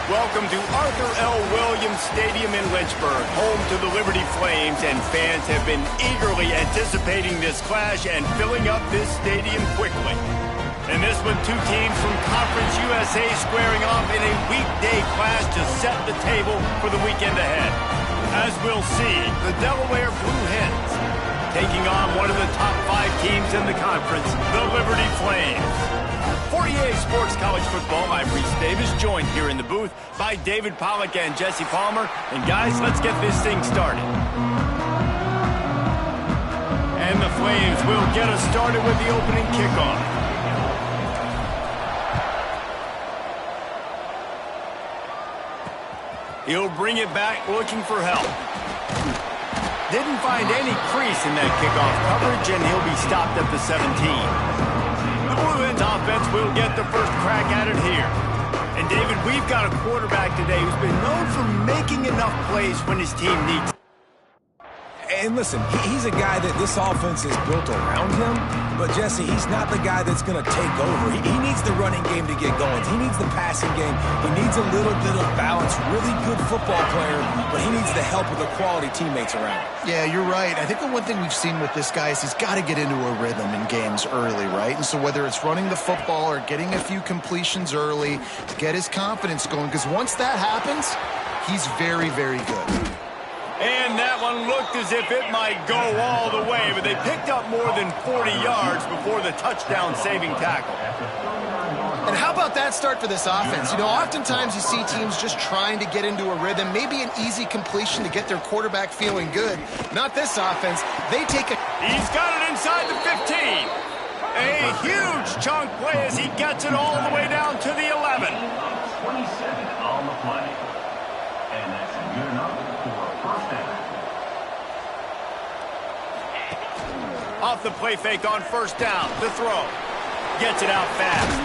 Welcome to Arthur L. Williams Stadium in Lynchburg, home to the Liberty Flames, and fans have been eagerly anticipating this clash and filling up this stadium quickly. And this one, two teams from Conference USA squaring off in a weekday clash to set the table for the weekend ahead. As we'll see, the Delaware Blue Hens taking on one of the top 5 teams in the conference, the Liberty Flames. For EA Sports College Football, I'm Reese Davis, joined here in the booth by David Pollack and Jesse Palmer. And guys, let's get this thing started. And the Flames will get us started with the opening kickoff. He'll bring it back looking for help. Didn't find any crease in that kickoff coverage, and he'll be stopped at the 17. The Blue Hens offense will get the first crack at it here. And David, we've got a quarterback today who's been known for making enough plays when his team needs. And listen, he's a guy that this offense is built around him. But, Jesse, he's not the guy that's going to take over. He needs the running game to get going. He needs the passing game. He needs a little bit of balance. Really good football player, but he needs the help of the quality teammates around him. Yeah, you're right. I think the one thing we've seen with this guy is he's got to get into a rhythm in games early, right? And so whether it's running the football or getting a few completions early to get his confidence going, because once that happens, he's very, very good. And that one looked as if it might go all the way, but they picked up more than 40 yards before the touchdown-saving tackle. And how about that start for this offense? You know, oftentimes you see teams just trying to get into a rhythm, maybe an easy completion to get their quarterback feeling good. Not this offense. They take a... He's got it inside the 15. A huge chunk play as he gets it all the way down to the 11. 27 on the play. And that's good enough for a first down. Off the play fake on first down. The throw. Gets it out fast.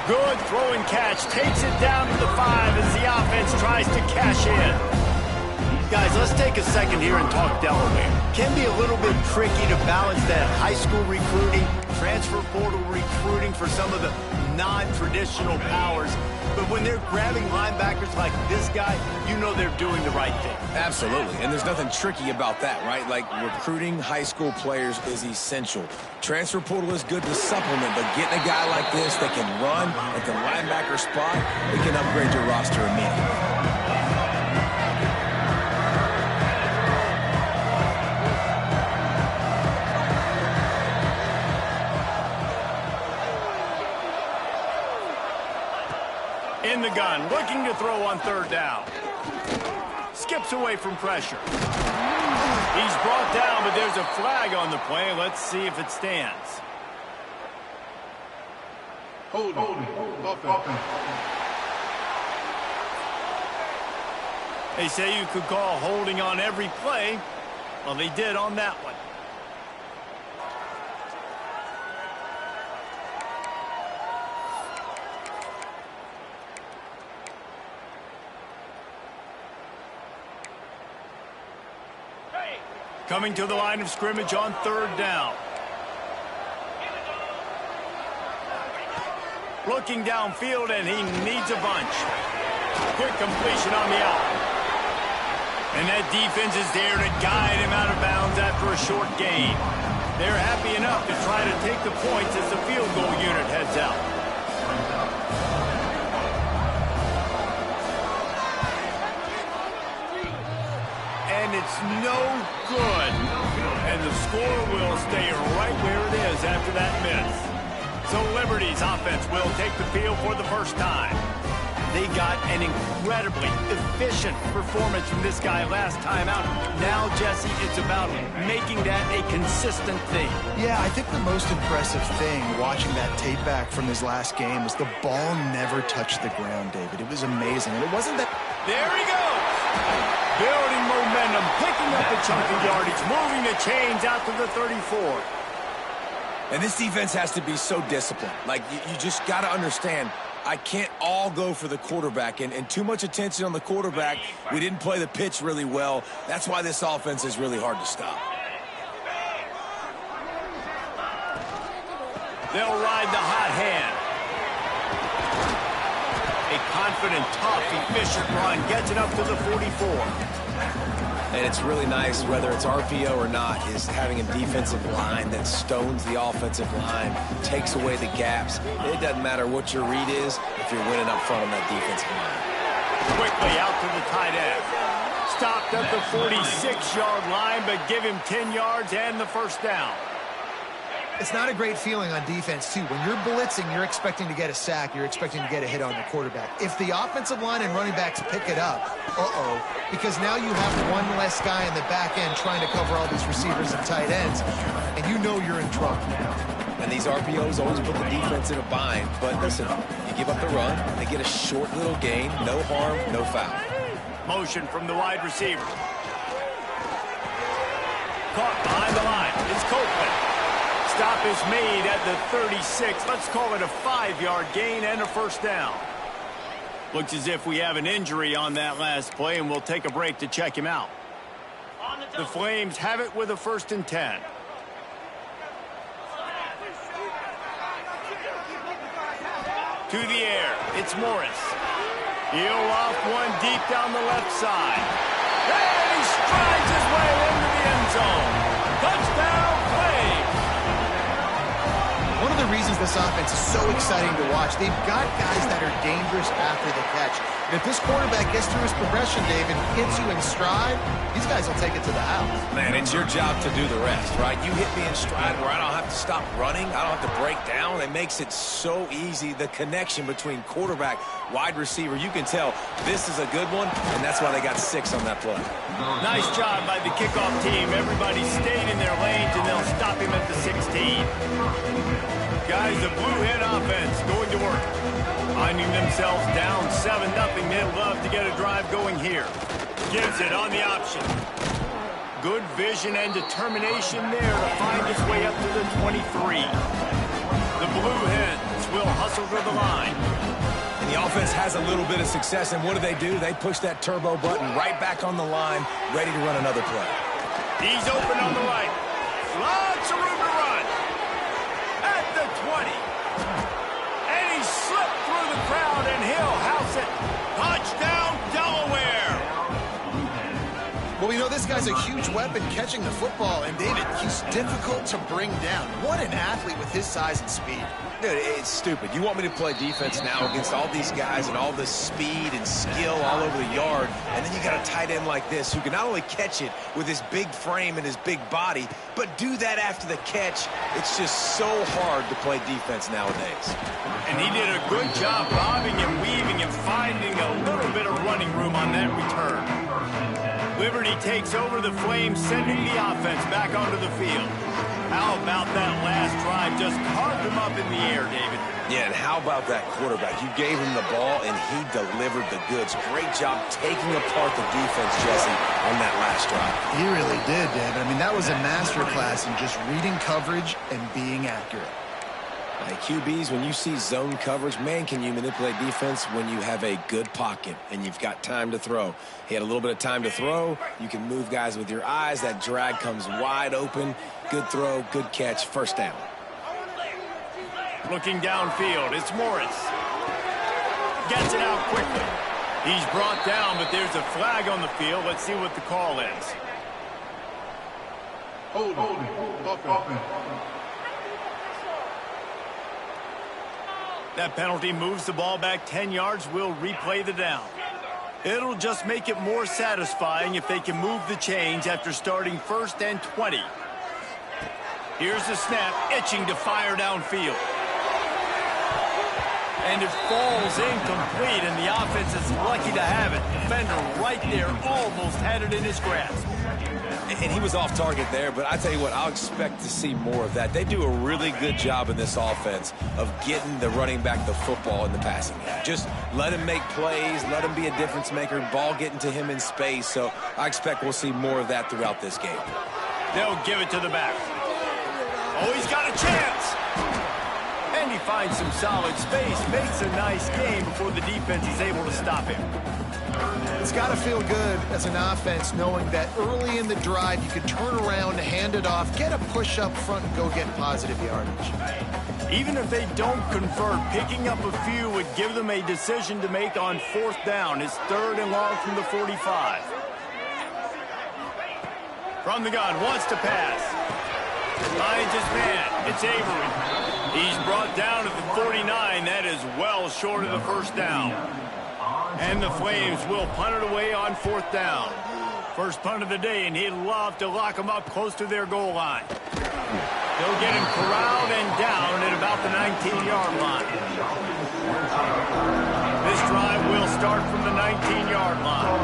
Good throw and catch. Takes it down to the 5 as the offense tries to cash in. Guys, let's take a second here and talk Delaware. Can be a little bit tricky to balance that high school recruiting, transfer portal recruiting for some of the non-traditional powers. But when they're grabbing linebackers like this guy, you know they're doing the right thing. Absolutely, and there's nothing tricky about that, right? Like, recruiting high school players is essential. Transfer portal is good to supplement, but getting a guy like this that can run at the linebacker spot, it can upgrade your roster immediately. In the gun, looking to throw on third down. Skips away from pressure. He's brought down, but there's a flag on the play. Let's see if it stands. Holding. They say you could call holding on every play. Well, they did on that one. Coming to the line of scrimmage on third down. Looking downfield, and he needs a bunch. Quick completion on the out. And that defense is there to guide him out of bounds after a short gain. They're happy enough to try to take the points as the field goal unit heads out. And it's no good. And the score will stay right where it is after that miss. So Liberty's offense will take the field for the first time. They got an incredibly efficient performance from this guy last time out. Now, Jesse, it's about making that a consistent thing. Yeah, I think the most impressive thing watching that tape back from his last game was the ball never touched the ground, David. It was amazing. And it wasn't that... There he goes. Building momentum, picking up a chunk of yardage, moving the chains out to the 34. And this defense has to be so disciplined. Like, you just got to understand, I can't all go for the quarterback. And too much attention on the quarterback. We didn't play the pitch really well. That's why this offense is really hard to stop. They'll ride the hot hand. A confident, tough, efficient run gets it up to the 44. And it's really nice, whether it's RPO or not, is having a defensive line that stones the offensive line, takes away the gaps. It doesn't matter what your read is if you're winning up front on that defensive line. Quickly out to the tight end. Stopped at the 46-yard line, but give him 10 yards and the first down. It's not a great feeling on defense, too. When you're blitzing, you're expecting to get a sack. You're expecting to get a hit on the quarterback. If the offensive line and running backs pick it up, because now you have one less guy in the back end trying to cover all these receivers and tight ends, and you know you're in trouble. And these RPOs always put the defense in a bind. But listen, you give up the run, they get a short little gain, no harm, no foul. Motion from the wide receiver. Caught behind the line. It's Copeland. Stop is made at the 36. Let's call it a 5-yard gain and a first down. Looks as if we have an injury on that last play, and we'll take a break to check him out. The Flames have it with a 1st and 10. To the air. It's Morris. He'll off one deep down the left side. And he strides his way into the end zone. Touchdown, Flames. One of the reasons this offense is so exciting to watch, they've got guys that are dangerous after the catch. And if this quarterback gets through his progression, Dave, and hits you in stride, these guys will take it to the house. Man, it's your job to do the rest, right? You hit me in stride where I don't have to stop running. I don't have to break down. It makes it so easy. The connection between quarterback, wide receiver, you can tell this is a good one, and that's why they got 6 on that play. Nice job by the kickoff team. Everybody stayed in their lanes, and they'll stop him at the 16. Guys, the Blue Hen offense going to work. Finding themselves down 7-0. They'd love to get a drive going here. Gives it on the option. Good vision and determination there to find his way up to the 23. The Blue Hens will hustle to the line. And the offense has a little bit of success, and what do? They push that turbo button right back on the line, ready to run another play. He's open on the right. Lots of room to run. At the 20. And he slipped through the crowd, and he'll house it. Touchdown, Delaware. Well, we know this guy's a huge weapon catching the football, and David, he's difficult to bring down. What an athlete with his size and speed. Dude, it's stupid. You want me to play defense now against all these guys and all this speed and skill all over the yard, and then you got a tight end like this who can not only catch it with his big frame and his big body, but do that after the catch. It's just so hard to play defense nowadays. And he did a good job bobbing and weaving and finding a little bit of running room on that return. Liberty takes over the Flames, sending the offense back onto the field. How about that last drive? Just carved him up in the air, David. Yeah, and how about that quarterback? You gave him the ball, and he delivered the goods. Great job taking apart the defense, Jesse, on that last drive. He really did, David. I mean, that was a masterclass in just reading coverage and being accurate. Like QBs, when you see zone coverage, man, can you manipulate defense when you have a good pocket and you've got time to throw. He had a little bit of time to throw. You can move guys with your eyes. That drag comes wide open. Good throw, good catch, first down. Looking downfield, it's Morris. Gets it out quickly. He's brought down, but there's a flag on the field. Let's see what the call is. Hold on. That penalty moves the ball back 10 yards. We'll replay the down. It'll just make it more satisfying if they can move the chains after starting 1st and 20. Here's the snap, itching to fire downfield. And it falls incomplete, and the offense is lucky to have it. Defender right there almost had it in his grasp. And he was off target there, but I tell you what, I'll expect to see more of that. They do a really good job in this offense of getting the running back the football in the passing game. Just let him make plays, let him be a difference maker, ball getting to him in space. So I expect we'll see more of that throughout this game. They'll give it to the back. Oh, he's got a chance. And he finds some solid space, makes a nice game before the defense is able to stop him. It's got to feel good as an offense knowing that early in the drive you can turn around, hand it off, get a push up front, and go get positive yardage. Even if they don't convert, picking up a few would give them a decision to make on 4th down. It's 3rd and long from the 45. From the gun, wants to pass. Finds his man. It's Avery. He's brought down at the 49. That is well short of the 1st down. And the Flames will punt it away on 4th down. First punt of the day, and he'd love to lock them up close to their goal line. They'll get him corralled and down at about the 19-yard line. This drive will start from the 19-yard line.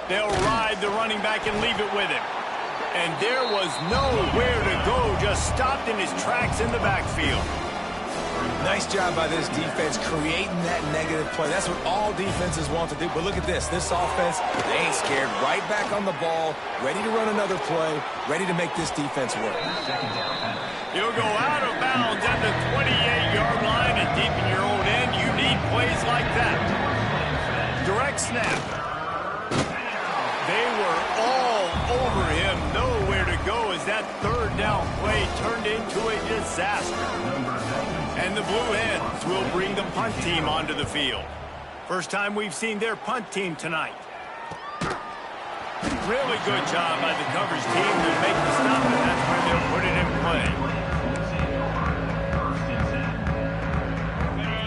They'll ride the running back and leave it with him. And there was nowhere to go, just stopped in his tracks in the backfield. Nice job by this defense creating that negative play. That's what all defenses want to do. But look at this. This offense, they ain't scared. Right back on the ball, ready to run another play, ready to make this defense work. You'll go out of bounds at the 28-yard line, and deep in your own end, you need plays like that. Direct snap. They were all over him. Nowhere to go as that 3rd down play turned into a disaster. And the Blue Hens will bring the punt team onto the field. First time we've seen their punt team tonight. Really good job by the coverage team to make the stop, and that's where they'll put it in play.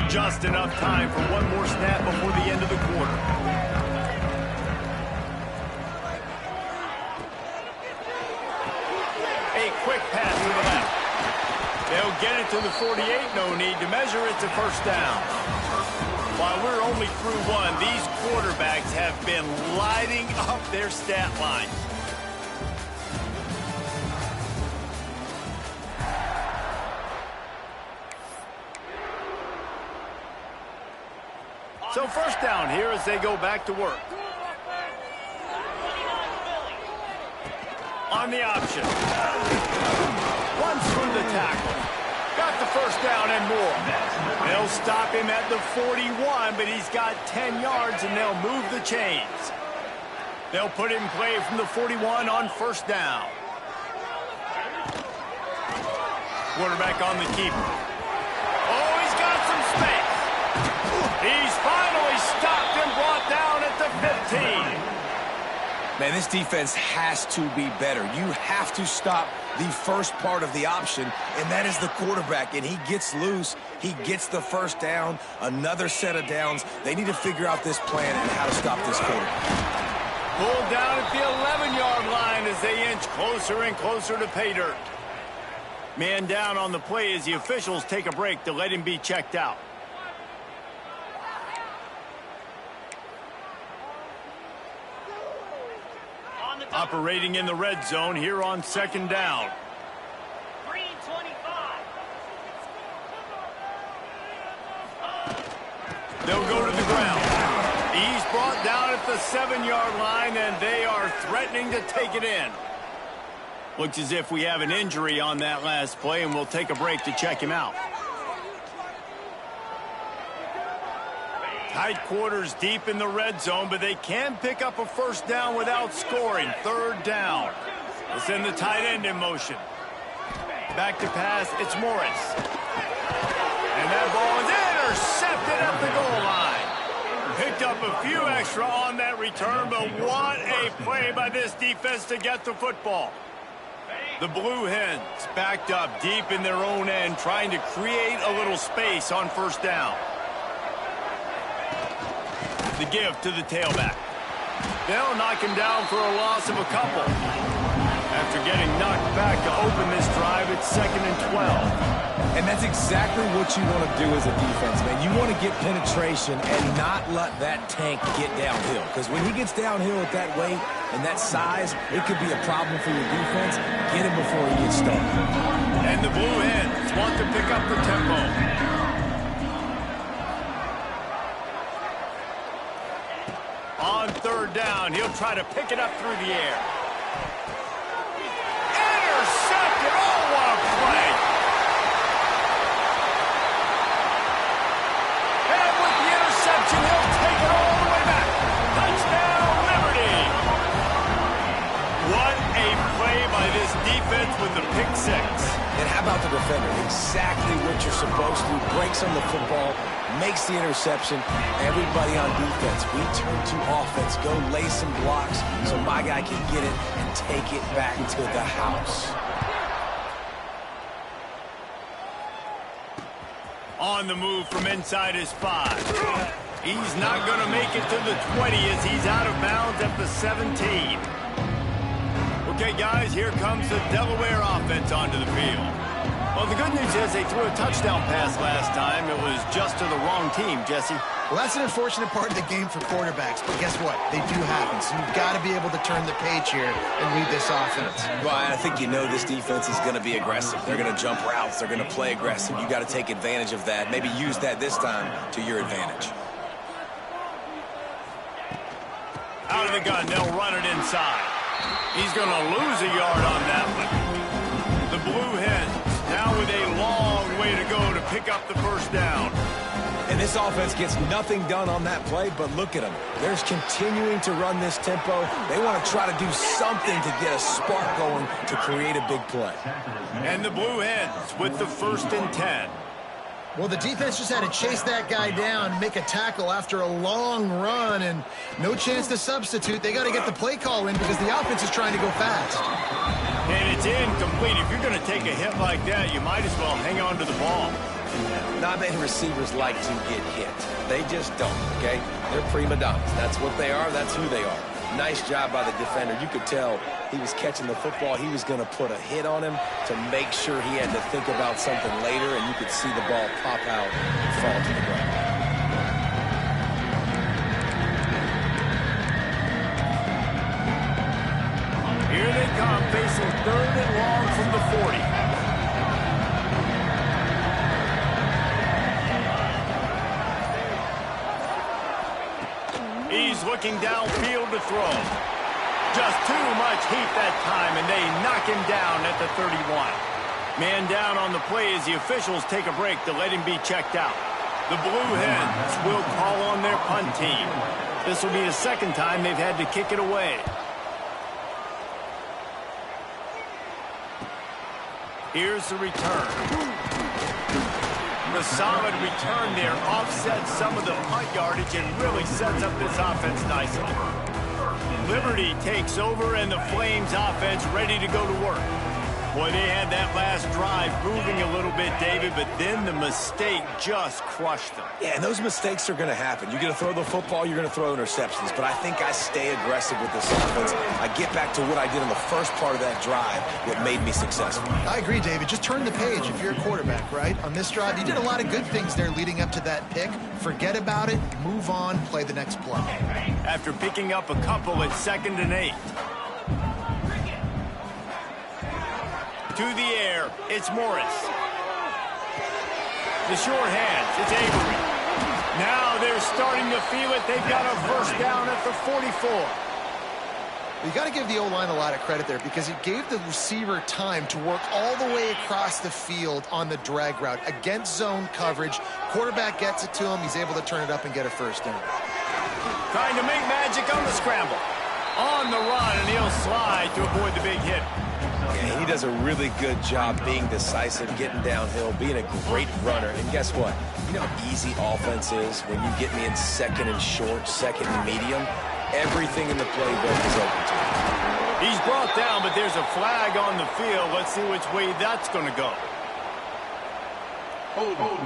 Just enough time for one more snap before the end of the quarter. A quick pass to the left. They'll get it to the 48. No need to measure. It's a 1st down. While we're only through one, these quarterbacks have been lighting up their stat line. So 1st down here as they go back to work. On the option. Runs through the tackle. Got the 1st down and more. They'll stop him at the 41, but he's got 10 yards, and they'll move the chains. They'll put him in play from the 41 on 1st down. Quarterback on the keeper. Oh, he's got some space. He's finally stopped and brought down at the 15. Man, this defense has to be better. You have to stop the first part of the option, and that is the quarterback. And he gets loose. He gets the 1st down, another set of downs. They need to figure out this plan and how to stop this quarterback. Pulled down at the 11-yard line as they inch closer and closer to pay dirt. Man down on the play as the officials take a break to let him be checked out. Operating in the red zone here on 2nd down. 3:25. They'll go to the ground. He's brought down at the 7-yard line, and they are threatening to take it in. Looks as if we have an injury on that last play, and we'll take a break to check him out. Tight quarters deep in the red zone, but they can pick up a 1st down without scoring. 3rd down. They'll send the tight end in motion. Back to pass, it's Morris. And that ball is intercepted at the goal line. Picked up a few extra on that return, but what a play by this defense to get the football. The Blue Hens backed up deep in their own end, trying to create a little space on 1st down. The give to the tailback. They'll knock him down for a loss of a couple. After getting knocked back to open this drive, it's 2nd and 12. And that's exactly what you want to do as a defense, man. You want to get penetration and not let that tank get downhill. Because when he gets downhill at that weight and that size, it could be a problem for your defense. Get him before he gets started. And the Blue Hens want to pick up the tempo. On 3rd down, he'll try to pick it up through the air. Intercepted! Oh, what a play! And with the interception, he'll take it all the way back. Touchdown, Liberty! What a play by this defense. supposed to, breaks on the football, makes the interception. Everybody on defense, we turn to offense. Go lay some blocks so my guy can get it and take it back to the house. On the move from inside his 5. He's not going to make it to the 20 as he's out of bounds at the 17. Okay, guys, here comes the Delaware offense onto the field. Well, the good news is they threw a touchdown pass last time. It was just to the wrong team, Jesse. Well, that's an unfortunate part of the game for quarterbacks, but guess what? They do happen, so you've got to be able to turn the page here and lead this offense. Well, I think you know this defense is going to be aggressive. They're going to jump routes. They're going to play aggressive. You got to take advantage of that. Maybe use that this time to your advantage. Out of the gun, they'll run it inside. He's going to lose a yard on that one. The Blue Hens now with a long way to go to pick up the first down. And this offense gets nothing done on that play, but look at them. They're continuing to run this tempo. They want to try to do something to get a spark going to create a big play. And the Blue Hens with the 1st and 10. Well, the defense just had to chase that guy down, make a tackle after a long run, and no chance to substitute. They got to get the play call in because the offense is trying to go fast. And it's incomplete. If you're going to take a hit like that, you might as well hang on to the ball. Not many receivers like to get hit. They just don't, okay? They're prima donnas. That's what they are. That's who they are. Nice job by the defender. You could tell he was catching the football. He was going to put a hit on him to make sure he had to think about something later, and you could see the ball pop out and fall to the ground. Here they come, facing 3rd and long from the 40. He's looking downfield to throw. Just too much heat that time, and they knock him down at the 31. Man down on the play as the officials take a break to let him be checked out. The Blue Hens will call on their punt team. This will be the 2nd time they've had to kick it away. Here's the return. The solid return there offsets some of the punt yardage and really sets up this offense nicely. Liberty takes over and the Flames offense ready to go to work. Boy, they had that last drive moving a little bit, David, but then the mistake just crushed them. Yeah, and those mistakes are going to happen. You're going to throw the football, you're going to throw interceptions, but I think I stay aggressive with this offense. I get back to what I did in the first part of that drive, what made me successful. I agree, David. Just turn the page if you're a quarterback, right? On this drive, you did a lot of good things there leading up to that pick. Forget about it, move on, play the next play. After picking up a couple at 2nd and 8. To the air, it's Morris. The short hands, it's Avery. Now they're starting to feel it. They've got a first down at the 44. You got to give the O-line a lot of credit there because it gave the receiver time to work all the way across the field on the drag route against zone coverage. Quarterback gets it to him. He's able to turn it up and get a first down. Trying to make magic on the scramble. On the run, and he'll slide to avoid the big hit. Yeah, he does a really good job being decisive, getting downhill, being a great runner. And guess what? You know how easy offense is when you get me in 2nd and short, 2nd and medium? Everything in the playbook is open to him. He's brought down, but there's a flag on the field. Let's see which way that's going to go. Holding.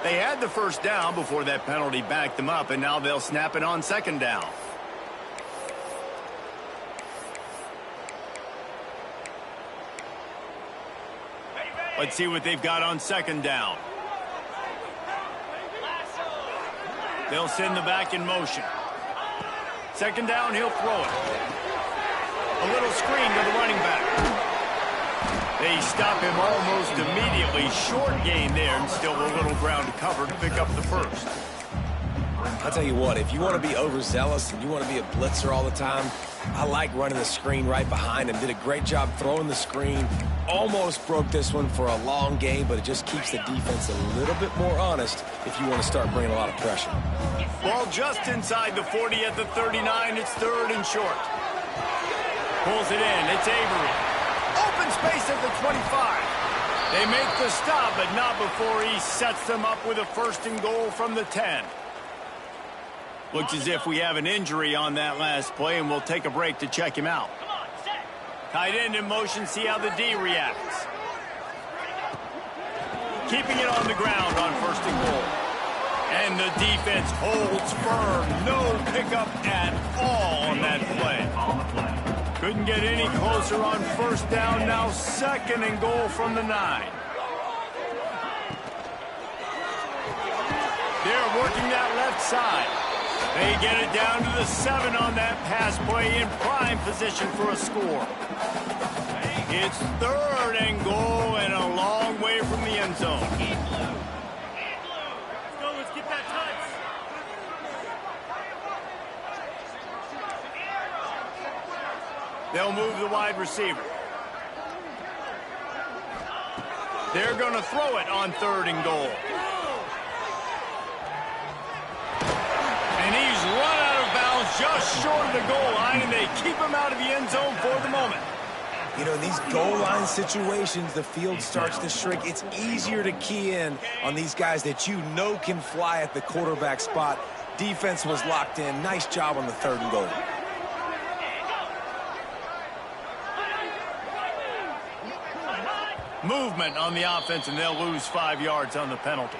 They had the first down before that penalty backed them up, and now they'll snap it on 2nd down. Let's see what they've got on 2nd down. They'll send the back in motion. 2nd down, he'll throw it. A little screen to the running back. They stop him almost immediately. Short gain there, and still a little ground to cover to pick up the first. I'll tell you what, if you want to be overzealous and you want to be a blitzer all the time, I like running the screen right behind him. Did a great job throwing the screen. Almost broke this one for a long game, but it just keeps the defense a little bit more honest if you want to start bringing a lot of pressure. Ball just inside the 40 at the 39. It's 3rd and short. Pulls it in. It's Avery. open space at the 25. They make the stop, but not before he sets them up with a 1st and goal from the 10. Looks as if we have an injury on that last play, and we'll take a break to check him out. Tight end in motion, see how the D reacts. Keeping it on the ground on 1st and goal. And the defense holds firm. No pickup at all on that play. Couldn't get any closer on 1st down. Now 2nd and goal from the 9. They're working that left side. They get it down to the 7 on that pass play, in prime position for a score. It's 3rd and goal and a long way from the end zone. Let's get that touch. They'll move the wide receiver. They're going to throw it on 3rd and goal. And he's run out of bounds just short of the goal line, and they keep him out of the end zone for the moment. You know, in these goal line situations, the field starts to shrink. It's easier to key in on these guys that you know can fly at the quarterback spot. Defense was locked in. Nice job on the 3rd and goal. Movement on the offense, and they'll lose 5 yards on the penalty.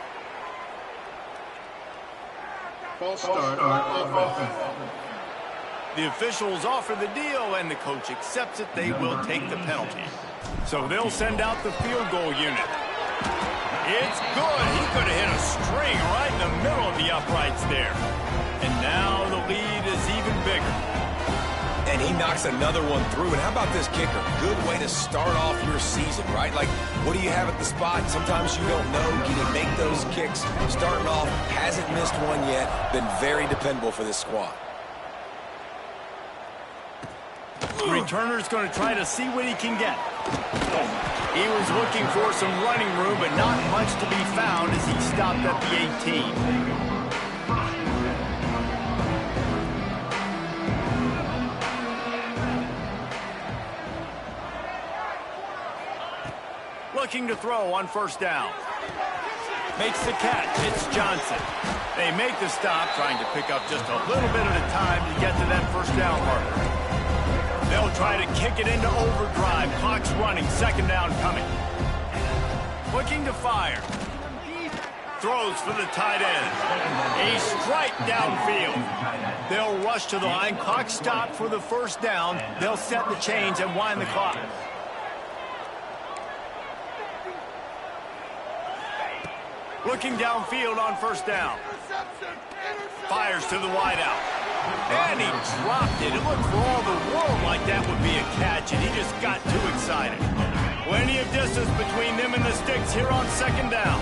False start on offense. The officials offer the deal, and the coach accepts it. They will take the penalty. So they'll send out the field goal unit. It's good. He could have hit a string right in the middle of the uprights there. And now the lead is even bigger. And he knocks another one through. And how about this kicker? Good way to start off your season, right? Like, what do you have at the spot? Sometimes you don't know. Can he make those kicks? Starting off, hasn't missed one yet. Been very dependable for this squad. Returner's going to try to see what he can get. He was looking for some running room, but not much to be found as he stopped at the 18. Looking to throw on 1st down. Makes the catch. It's Johnson. They make the stop, trying to pick up just a little bit at a time to get to that 1st down marker. They'll try to kick it into overdrive. Clock's running. 2nd down coming. Looking to fire. Throws for the tight end. A strike downfield. They'll rush to the line. Clock stopped for the 1st down. They'll set the chains and wind the clock. Looking downfield on 1st down. Fires to the wideout. And he dropped it. It looked for all the world like that would be a catch, and he just got too excited. Plenty of distance between them and the sticks here on 2nd down.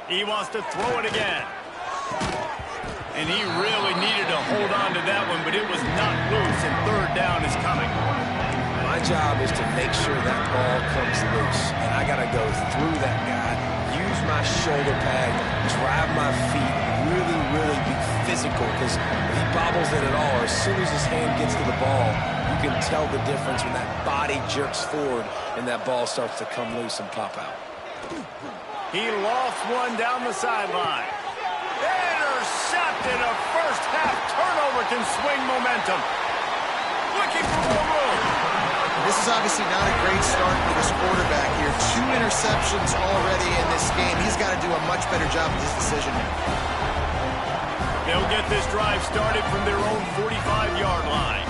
He wants to throw it again. And he really needed to hold on to that one, but it was not loose, and 3rd down is coming. My job is to make sure that ball comes loose, and I got to go through that guy, use my shoulder pad, drive my feet, really be physical, because if he bobbles it at all, or as soon as his hand gets to the ball, you can tell the difference when that body jerks forward and that ball starts to come loose and pop out. He lofts one down the sideline. Intercepted. A 1st half turnover can swing momentum. Looking for more room. This is obviously not a great start for this quarterback here. 2 interceptions already in this game. He's got to do a much better job with his decision. They'll get this drive started from their own 45-yard line.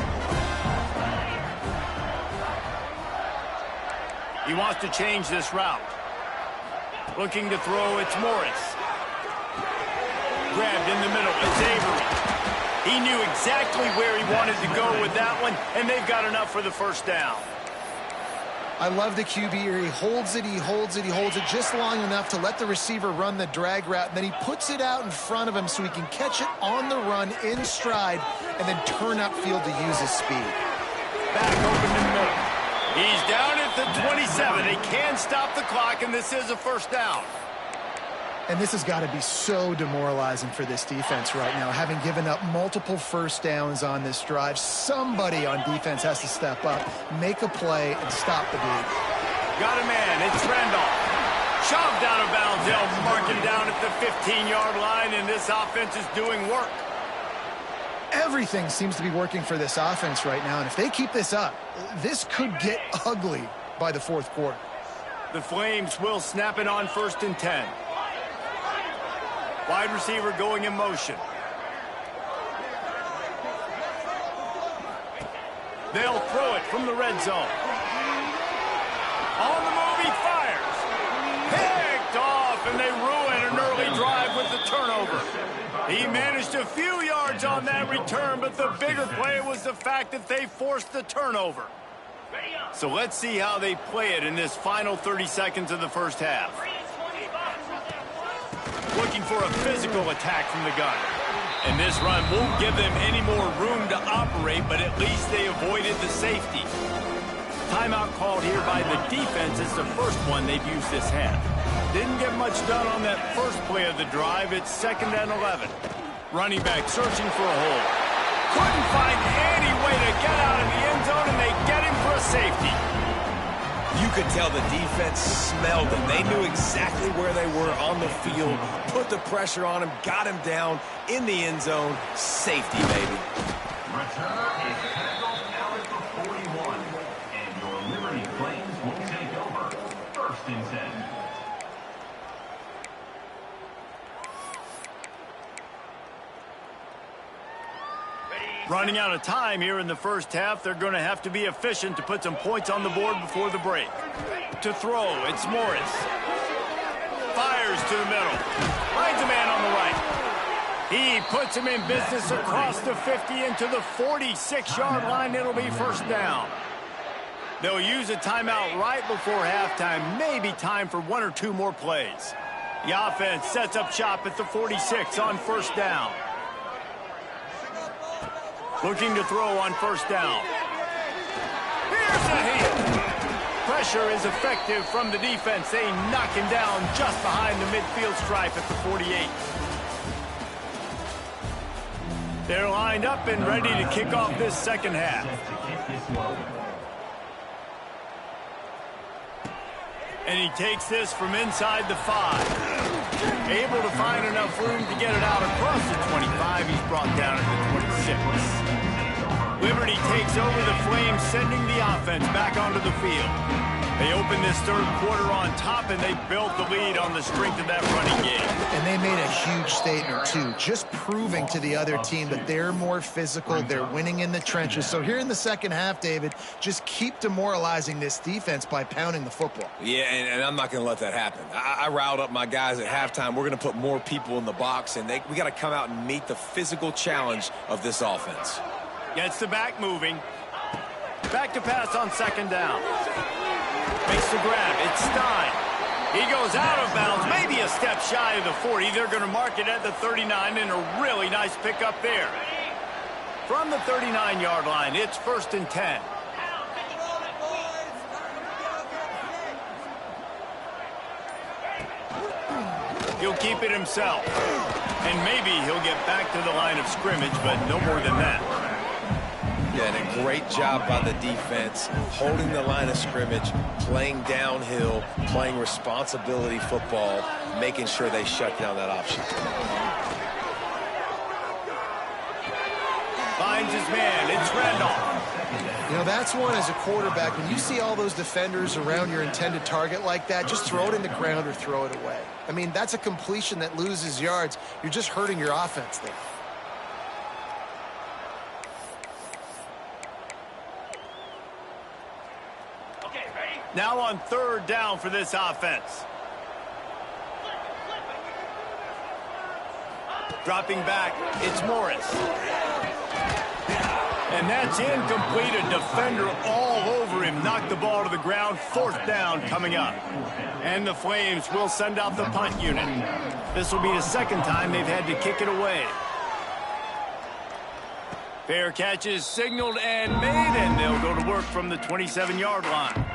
He wants to change this route. Looking to throw, it's Morris. Grabbed in the middle, it's Avery. He knew exactly where he wanted to go with that one, and they've got enough for the 1st down. I love the QB here. He holds it, he holds it, he holds it just long enough to let the receiver run the drag route, and then he puts it out in front of him so he can catch it on the run in stride and then turn upfield to use his speed. Back open in the middle. He's down at the 27. They can stop the clock, and this is a 1st down. And this has got to be so demoralizing for this defense right now, having given up multiple first downs on this drive. Somebody on defense has to step up, make a play, and stop the beat. Got a man. It's Randolph. Shoved out of bounds. They'll mark him down at the 15-yard line, and this offense is doing work. Everything seems to be working for this offense right now, and if they keep this up, this could get ugly by the fourth quarter. The Flames will snap it on 1st and 10. Wide receiver going in motion. They'll throw it from the red zone. On the move, he fires. Picked off, and they ruin an early drive with the turnover. He managed a few yards on that return, but the bigger play was the fact that they forced the turnover. So let's see how they play it in this final 30 seconds of the first half. Looking for a physical attack from the gun. And this run won't give them any more room to operate, but at least they avoided the safety. Timeout called here by the defense. It's the first one they've used this half. Didn't get much done on that first play of the drive. It's 2nd and 11. Running back searching for a hole. Couldn't find any way to get out of the end zone, and they get him for a safety. You could tell the defense smelled him. They knew exactly where they were on the field, put the pressure on him, got him down in the end zone. Safety, baby. Returner is tackled out at the 41, and your Liberty Flames will take over. 1st and 10. Running out of time here in the first half. They're going to have to be efficient to put some points on the board before the break. To throw, it's Morris. Fires to the middle. Finds a man on the right. He puts him in business across the 50 into the 46-yard line. It'll be 1st down. They'll use a timeout right before halftime. Maybe time for 1 or 2 more plays. The offense sets up shop at the 46 on 1st down. Looking to throw on 1st down. Here's a hit. Pressure is effective from the defense. They knock him down just behind the midfield stripe at the 48. They're lined up and ready to kick off this second half. And he takes this from inside the 5. Able to find enough room to get it out across the 25. He's brought down at the 26. Liberty takes over the Flames, sending the offense back onto the field. They open this third quarter on top, and they built the lead on the strength of that running game. And they made a huge statement, too, just proving to the other team that they're more physical, they're winning in the trenches. So here in the second half, David, just keep demoralizing this defense by pounding the football. Yeah, and I'm not going to let that happen. I riled up my guys at halftime. We're going to put more people in the box, and we got to come out and meet the physical challenge of this offense. Gets the back moving. Back to pass on 2nd down. Makes the grab. It's Stein. He goes out of bounds, maybe a step shy of the 40. They're going to mark it at the 39, and a really nice pickup there. From the 39-yard line, it's 1st and 10. He'll keep it himself. And maybe he'll get back to the line of scrimmage, but no more than that. Yeah, and a great job by the defense, holding the line of scrimmage, playing downhill, playing responsibility football, making sure they shut down that option. Finds his man. It's Randolph. You know, that's one as a quarterback. When you see all those defenders around your intended target like that, just throw it in the ground or throw it away. I mean, that's a completion that loses yards. You're just hurting your offense there. Now on 3rd down for this offense. Dropping back, it's Morris. And that's incomplete. A defender all over him. Knocked the ball to the ground. 4th down coming up. And the Flames will send out the punt unit. This will be the 2nd time they've had to kick it away. Fair catch is signaled and made, and they'll go to work from the 27-yard line.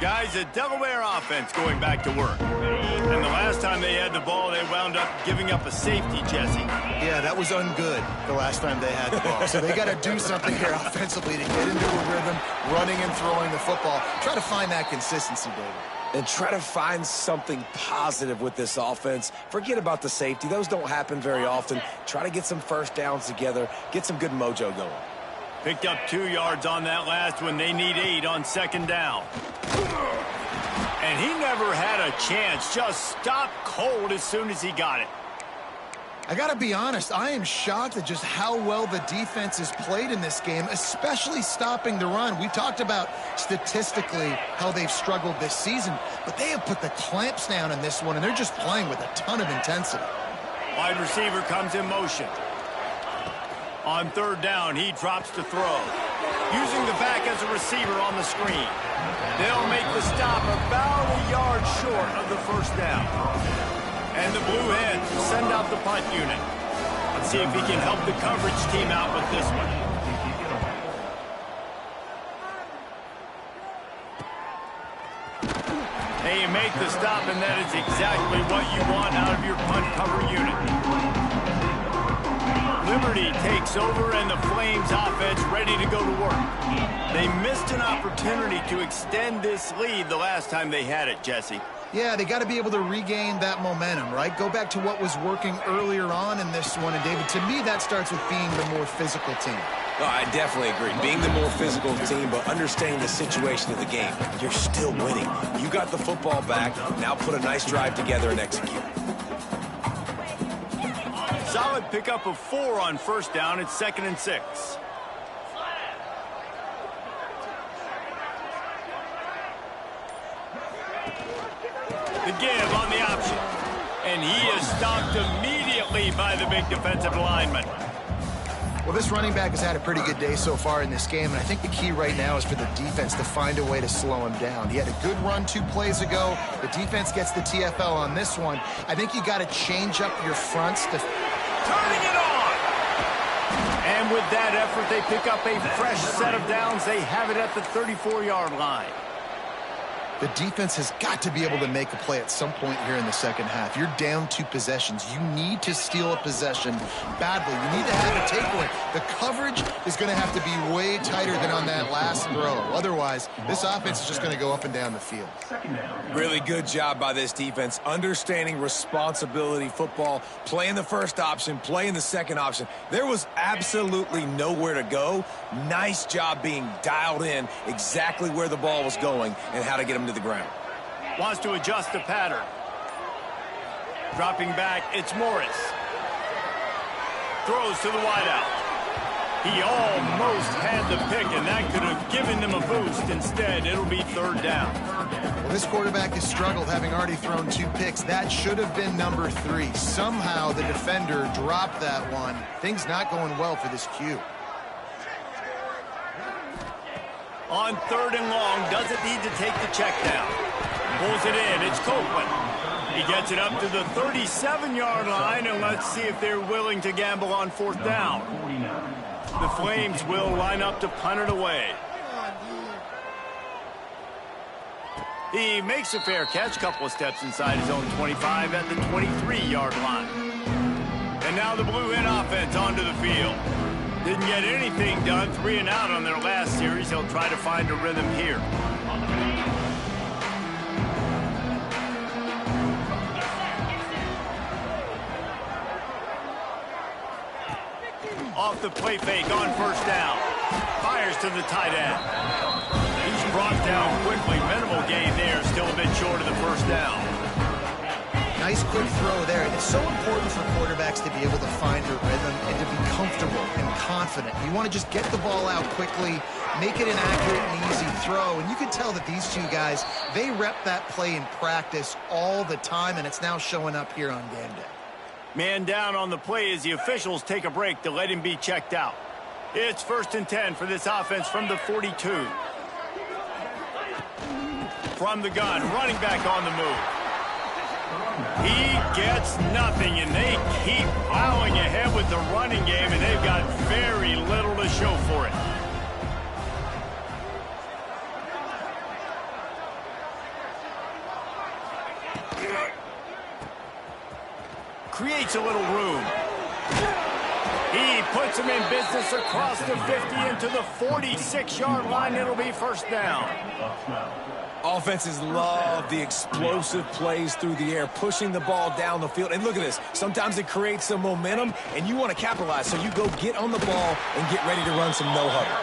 Guys, the Delaware offense going back to work. And the last time they had the ball, they wound up giving up a safety, Jesse. Yeah, that was ungood the last time they had the ball. So they got to do something here offensively to get into a rhythm, running and throwing the football. Try to find that consistency, David. And try to find something positive with this offense. Forget about the safety. Those don't happen very often. Try to get some first downs together. Get some good mojo going. Picked up 2 yards on that last one. They need 8 on second down. And he never had a chance. Just stopped cold as soon as he got it. I got to be honest, I am shocked at just how well the defense has played in this game, especially stopping the run. We talked about statistically how they've struggled this season, but they have put the clamps down in this one, and they're just playing with a ton of intensity. Wide receiver comes in motion. On third down, he drops to throw. Using the back as a receiver on the screen. They'll make the stop about a yard short of the first down. And the Blue Hens send out the punt unit. Let's see if he can help the coverage team out with this one. Hey, you make the stop, and that is exactly what you want out of your punt cover unit. Liberty takes over, and the Flames offense ready to go to work. They missed an opportunity to extend this lead the last time they had it, Jesse. Yeah, they got to be able to regain that momentum, right? Go back to what was working earlier on in this one. And, David, to me, that starts with being the more physical team. Oh, I definitely agree. Being the more physical team, but understanding the situation of the game. You're still winning. You got the football back. Now put a nice drive together and execute. Solid pickup of 4 on first down. It's 2nd and 6. The give on the option. And he is stopped immediately by the big defensive lineman. Well, this running back has had a pretty good day so far in this game, and I think the key right now is for the defense to find a way to slow him down. He had a good run 2 plays ago. The defense gets the TFL on this one. I think you got to change up your fronts to... Turning it on! And with that effort, they pick up a fresh set of downs. They have it at the 34-yard line. The defense has got to be able to make a play at some point here in the second half. You're down 2 possessions. You need to steal a possession badly. You need to have a takeaway. The coverage is going to have to be way tighter than on that last throw. Otherwise, this offense is just going to go up and down the field. Really good job by this defense, understanding responsibility football, playing the first option, playing the second option. There was absolutely nowhere to go. Nice job being dialed in exactly where the ball was going and how to get him to the ground. Wants to adjust the pattern. Dropping back, it's Morris. Throws to the wideout. He almost had the pick, and that could have given them a boost. Instead, it'll be 3rd down. Well, this quarterback has struggled, having already thrown 2 picks. That should have been number 3. Somehow the defender dropped that one. Things not going well for this Q. On 3rd and long, doesn't need to take the check down. Pulls it in, it's Copeland. He gets it up to the 37-yard line, and let's see if they're willing to gamble on 4th down. The Flames will line up to punt it away. He makes a fair catch, couple of steps inside his own 25 at the 23-yard line. And now the Blue Hen offense onto the field. Didn't get anything done, 3 and out on their last series. He'll try to find a rhythm here. Off the play fake on first down. Fires to the tight end. He's brought down quickly. Minimal gain there, still a bit short of the first down. Nice quick throw there. It's so important for quarterbacks to be able to find a rhythm and to be comfortable and confident. You want to just get the ball out quickly, make it an accurate and easy throw. And you can tell that these 2 guys, they rep that play in practice all the time, and it's now showing up here on game day. Man down on the play as the officials take a break to let him be checked out. It's 1st and 10 for this offense from the 42. From the gun, running back on the move. He gets nothing, and they keep plowing ahead with the running game, and they've got very little to show for it. Creates a little room. He puts him in business across the 50 into the 46-yard line. It'll be first down. Offenses love the explosive plays through the air, pushing the ball down the field. And look at this. Sometimes it creates some momentum, and you want to capitalize. So you go get on the ball and get ready to run some no-huddle.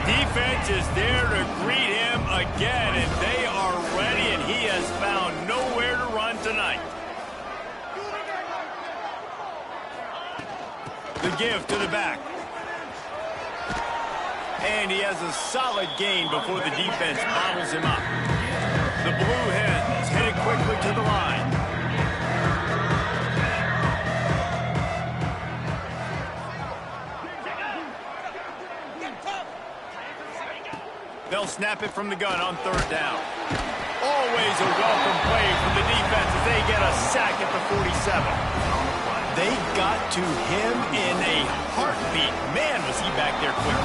Defense is there to greet him again, and they are ready, and he has found nowhere to run tonight. The give to the back. And he has a solid gain before the defense bottles him up. The Blue Hens hit it quickly to the line. They'll snap it from the gun on third down. Always a welcome play from the defense as they get a sack at the 47. They got to him in a heartbeat. Man, was he back there quick.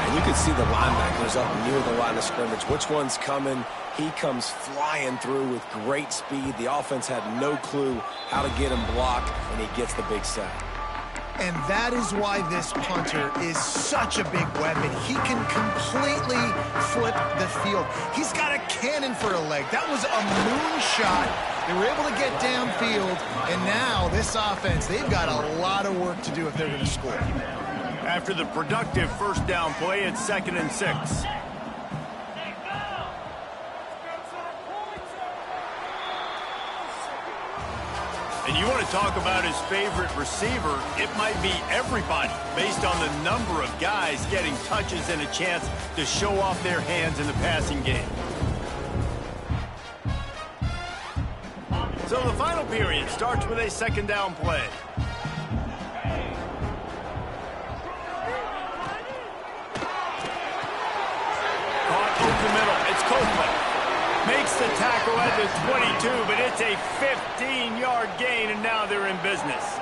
And you could see the linebackers up near the line of scrimmage. Which one's coming? He comes flying through with great speed. The offense had no clue how to get him blocked, and he gets the big sack. And that is why this punter is such a big weapon. He can completely flip the field. He's got a cannon for a leg. That was a moonshot. They were able to get downfield, and now this offense, they've got a lot of work to do if they're going to score. After the productive first down play, it's 2nd and 6. And you want to talk about his favorite receiver, it might be everybody based on the number of guys getting touches and a chance to show off their hands in the passing game. So the final period starts with a 2nd down play. Caught over the middle. It's Copeland. Makes the tackle at the 22, but it's a 15-yard gain, and now they're in business.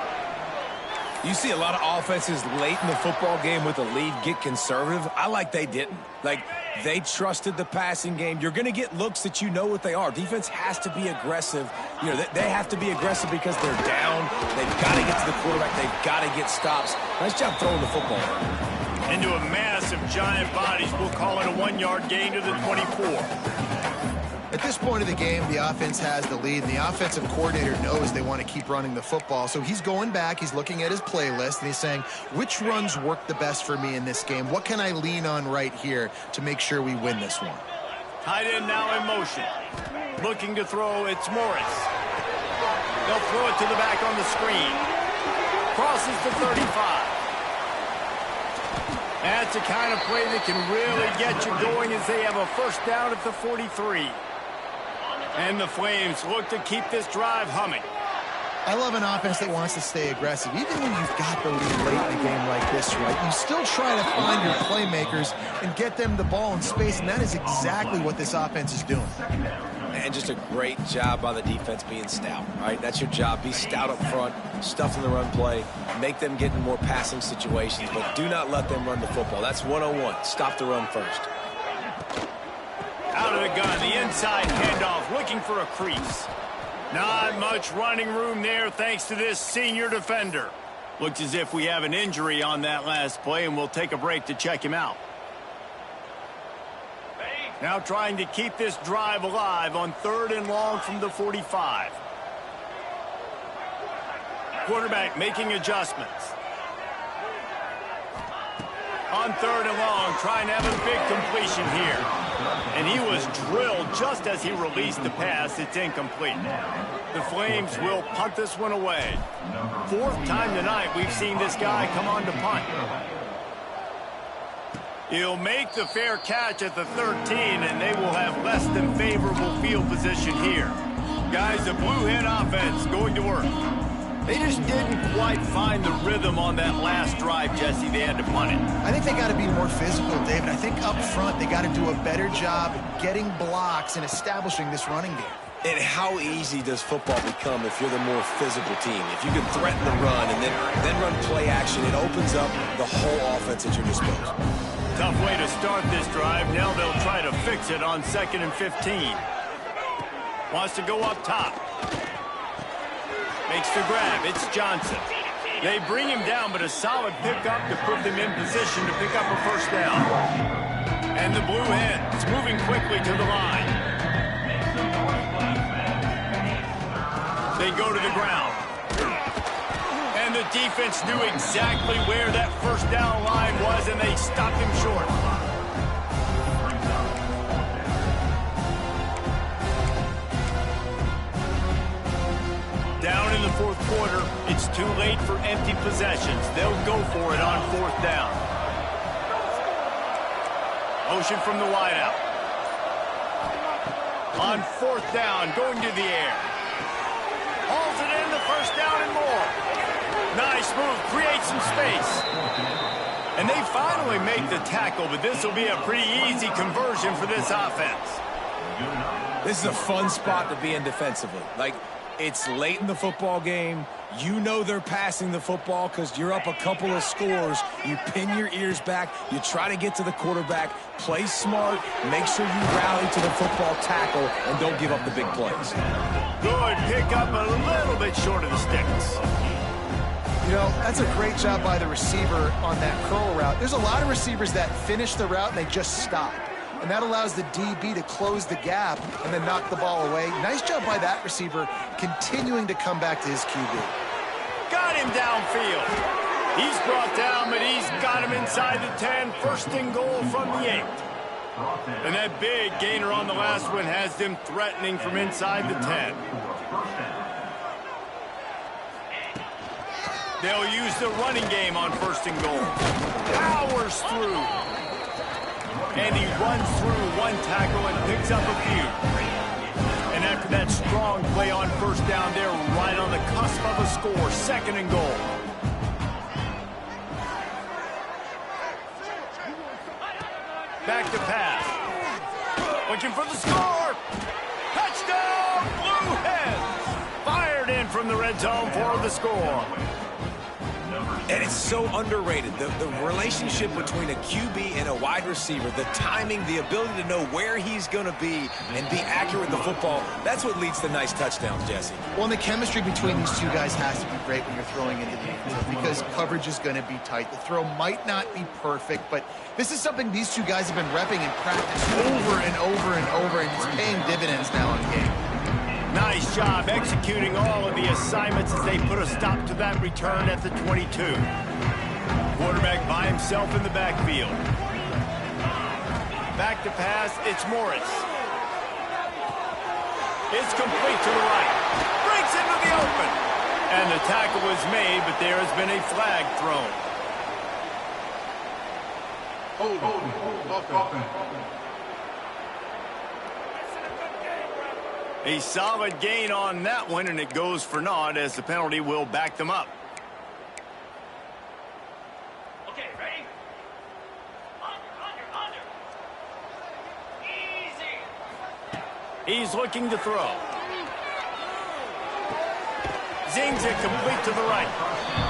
You see a lot of offenses late in the football game with a lead get conservative. I like they didn't. Like, they trusted the passing game. You're going to get looks that you know what they are. Defense has to be aggressive. You know, they have to be aggressive because they're down. They've got to get to the quarterback. They've got to get stops. Nice job throwing the football. Into a mass of giant bodies. We'll call it a 1-yard gain to the 24. At this point of the game, the offense has the lead, and the offensive coordinator knows they want to keep running the football. So he's going back, he's looking at his playlist, and he's saying, which runs work the best for me in this game? What can I lean on right here to make sure we win this one? Tight end now in motion. Looking to throw, it's Morris. They'll throw it to the back on the screen. Crosses the 35. That's the kind of play that can really get you going as they have a first down at the 43. And the Flames look to keep this drive humming. I love an offense that wants to stay aggressive. Even when you've got the lead late in a game like this, right, you still try to find your playmakers and get them the ball in space, and that is exactly what this offense is doing. And just a great job by the defense being stout, right? That's your job. Be stout up front, stuff in the run play, make them get in more passing situations, but do not let them run the football. That's 101. Stop the run first. Out of the gun, the inside handoff, looking for a crease. Not much running room there thanks to this senior defender. Looks as if we have an injury on that last play, and we'll take a break to check him out. Now trying to keep this drive alive on 3rd and long from the 45. Quarterback making adjustments. On 3rd and long, trying to have a big completion here. And he was drilled just as he released the pass. It's incomplete. The Flames will punt this one away. 4th time tonight we've seen this guy come on to punt. He'll make the fair catch at the 13, and they will have less than favorable field position here. Guys, the Blue Hen offense going to work. They just didn't quite find the rhythm on that last drive, Jesse. They had to punt it. I think they got to be more physical, David. I think up front they got to do a better job getting blocks and establishing this running game. And how easy does football become if you're the more physical team? If you can threaten the run and then run play action, it opens up the whole offense at your disposal. Tough way to start this drive. Now they'll try to fix it on 2nd and 15. Wants to go up top. Makes the grab. It's Johnson. They bring him down, but a solid pickup to put them in position to pick up a first down. And the Blue Hens moving quickly to the line. They go to the ground. And the defense knew exactly where that first down line was, and they stopped him short. Down in the fourth quarter, it's too late for empty possessions. They'll go for it on fourth down. Motion from the wideout. On fourth down, going to the air. Hauls it in, the first down and more. Nice move, creates some space. And they finally make the tackle, but this will be a pretty easy conversion for this offense. This is a fun spot to be in defensively. Like, it's late in the football game. You know they're passing the football because you're up a couple of scores. You pin your ears back. You try to get to the quarterback. Play smart. Make sure you rally to the football tackle and don't give up the big plays. Good pickup, a little bit short of the sticks. You know, that's a great job by the receiver on that curl route. There's a lot of receivers that finish the route and they just stop. And that allows the DB to close the gap and then knock the ball away. Nice job by that receiver, continuing to come back to his QB. Got him downfield. He's brought down, but he's got him inside the 10. First and goal from the 8. And that big gainer on the last one has them threatening from inside the 10. They'll use the running game on first and goal. Powers through. And he runs through one tackle and picks up a few. And after that strong play on first down, they're right on the cusp of a score. Second and goal. Back to pass. Looking for the score. Touchdown, Blue Hens. Fired in from the red zone for the score. And it's so underrated. The relationship between a QB and a wide receiver, the timing, the ability to know where he's going to be and be accurate with the football, that's what leads to nice touchdowns, Jesse. Well, and the chemistry between these two guys has to be great when you're throwing into the infield because coverage is going to be tight. The throw might not be perfect, but this is something these two guys have been repping in practice over and over and over, and it's paying dividends now in game. Nice job executing all of the assignments as they put a stop to that return at the 22. Quarterback by himself in the backfield. Back to pass, it's Morris. It's complete to the right. Breaks into the open. And the tackle was made, but there has been a flag thrown. A solid gain on that one, and it goes for naught as the penalty will back them up. Okay, ready? Under. Easy. He's looking to throw. Zings it complete to the right.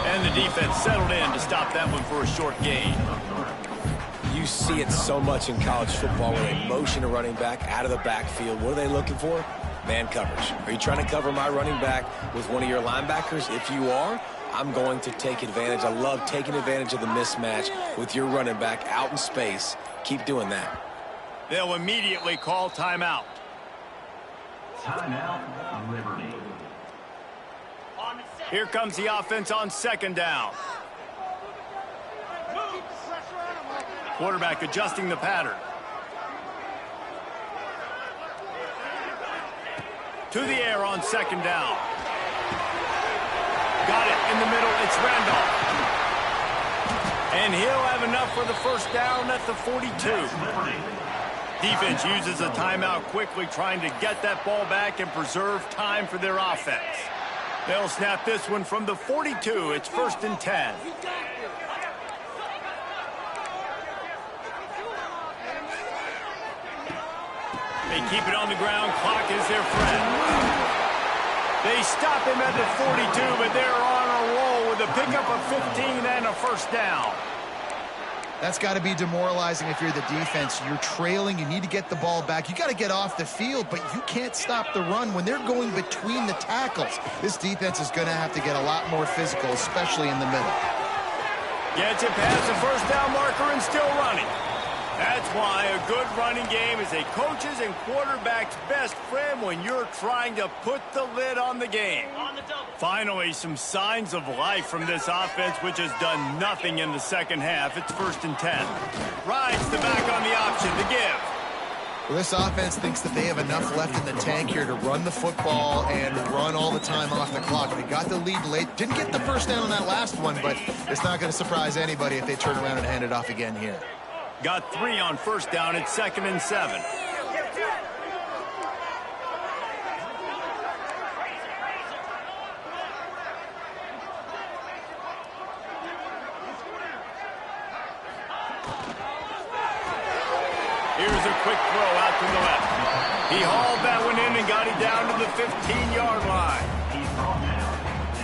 And the defense settled in to stop that one for a short gain. You see it so much in college football where they motion a running back out of the backfield. What are they looking for? Man coverage. Are you trying to cover my running back with one of your linebackers? If you are, I'm going to take advantage. I love taking advantage of the mismatch with your running back out in space. Keep doing that. They'll immediately call timeout. Timeout, Liberty. Here comes the offense on second down. Quarterback adjusting the pattern. To the air on second down. Got it in the middle. It's Randolph. And he'll have enough for the first down at the 42. Defense uses a timeout quickly, trying to get that ball back and preserve time for their offense. They'll snap this one from the 42. It's first and 10. They keep it on the ground. Clock is their friend. They stop him at the 42, but they're on a roll with a pickup of 15 and a first down. That's got to be demoralizing if you're the defense. You're trailing. You need to get the ball back. You got to get off the field, but you can't stop the run when they're going between the tackles. This defense is going to have to get a lot more physical, especially in the middle. Gets it past the first down marker and still running. That's why a good running game is a coach's and quarterback's best friend when you're trying to put the lid on the game. Finally, some signs of life from this offense, which has done nothing in the second half. It's 1st and 10. Rides the back on the option to give. Well, this offense thinks that they have enough left in the tank here to run the football and run all the time off the clock. They got the lead late. Didn't get the first down on that last one, but it's not going to surprise anybody if they turn around and hand it off again here. Got 3 on first down. It's 2nd and 7. Here's a quick throw out to the left. He hauled that one in and got it down to the 15-yard line.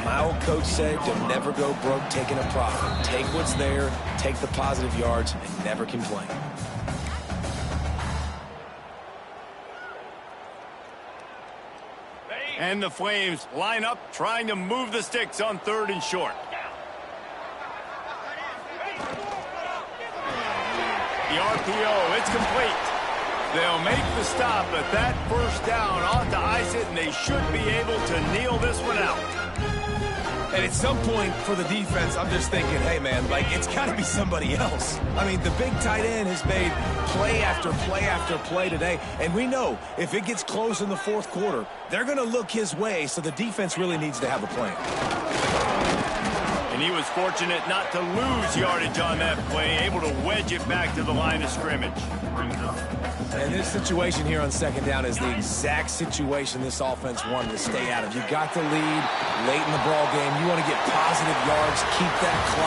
My old coach said to never go broke taking a profit. Take what's there, take the positive yards, and never complain. And the Flames line up, trying to move the sticks on 3rd and short. The RPO, it's complete. They'll make the stop, but that first down ought to ice it, and they should be able to kneel this one out. And at some point for the defense, I'm just thinking, hey, man, like, it's got to be somebody else. I mean, the big tight end has made play after play after play today. And we know if it gets close in the 4th quarter, they're going to look his way, so the defense really needs to have a plan. And he was fortunate not to lose yardage on that play, able to wedge it back to the line of scrimmage. And this situation here on 2nd down is the exact situation this offense wanted to stay out of. You got the lead late in the ball game. You want to get positive yards, keep that clock.